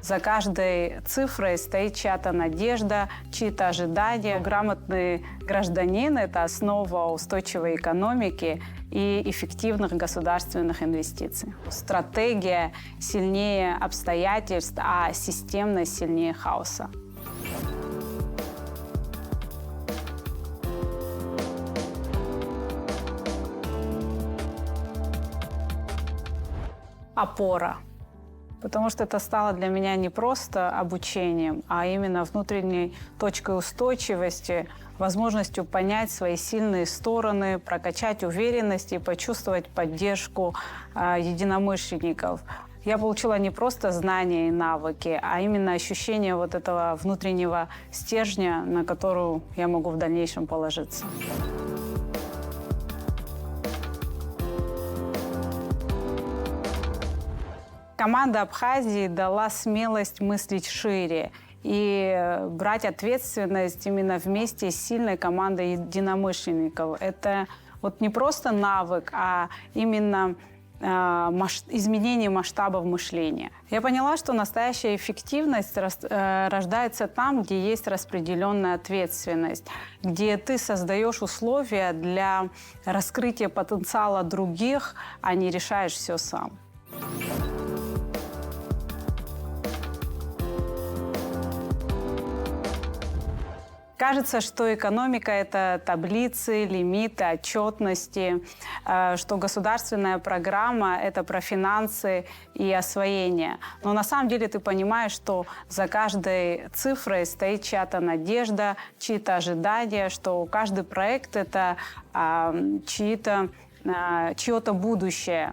За каждой цифрой стоит чья-то надежда, чьи-то ожидания. Грамотный гражданин – это основа устойчивой экономики и эффективных государственных инвестиций. Стратегия сильнее обстоятельств, а системность сильнее хаоса. Опора. Потому что это стало для меня не просто обучением, а именно внутренней точкой устойчивости, возможностью понять свои сильные стороны, прокачать уверенность и почувствовать поддержку единомышленников. Я получила не просто знания и навыки, а именно ощущение вот этого внутреннего стержня, на которую я могу в дальнейшем положиться. Команда Абхазии дала смелость мыслить шире и брать ответственность именно вместе с сильной командой единомышленников. Это вот не просто навык, а именно изменение масштабов мышления. Я поняла, что настоящая эффективность рождается там, где есть распределенная ответственность, где ты создаешь условия для раскрытия потенциала других, а не решаешь все сам. Кажется, что экономика – это таблицы, лимиты, отчетности, что государственная программа – это про финансы и освоение. Но на самом деле ты понимаешь, что за каждой цифрой стоит чья-то надежда, чьи-то ожидания, что каждый проект – это чье-то будущее.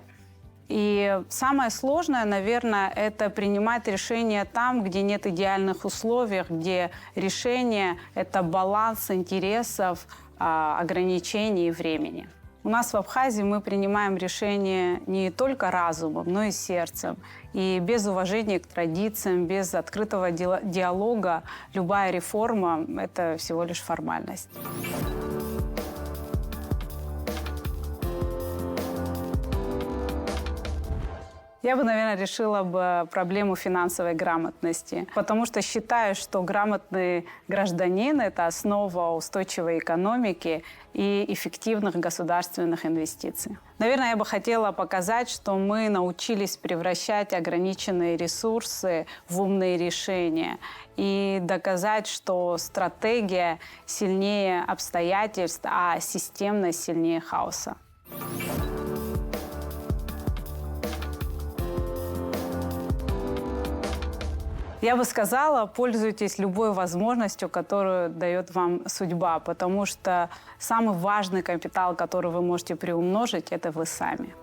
И самое сложное, наверное, это принимать решения там, где нет идеальных условий, где решение – это баланс интересов, ограничений и времени. У нас в Абхазии мы принимаем решения не только разумом, но и сердцем. И без уважения к традициям, без открытого диалога любая реформа – это всего лишь формальность. Я бы, наверное, решила бы проблему финансовой грамотности, потому что считаю, что грамотный гражданин – это основа устойчивой экономики и эффективных государственных инвестиций. Наверное, я бы хотела показать, что мы научились превращать ограниченные ресурсы в умные решения и доказать, что стратегия сильнее обстоятельств, а системность сильнее хаоса. Я бы сказала, пользуйтесь любой возможностью, которую дает вам судьба, потому что самый важный капитал, который вы можете приумножить, это вы сами.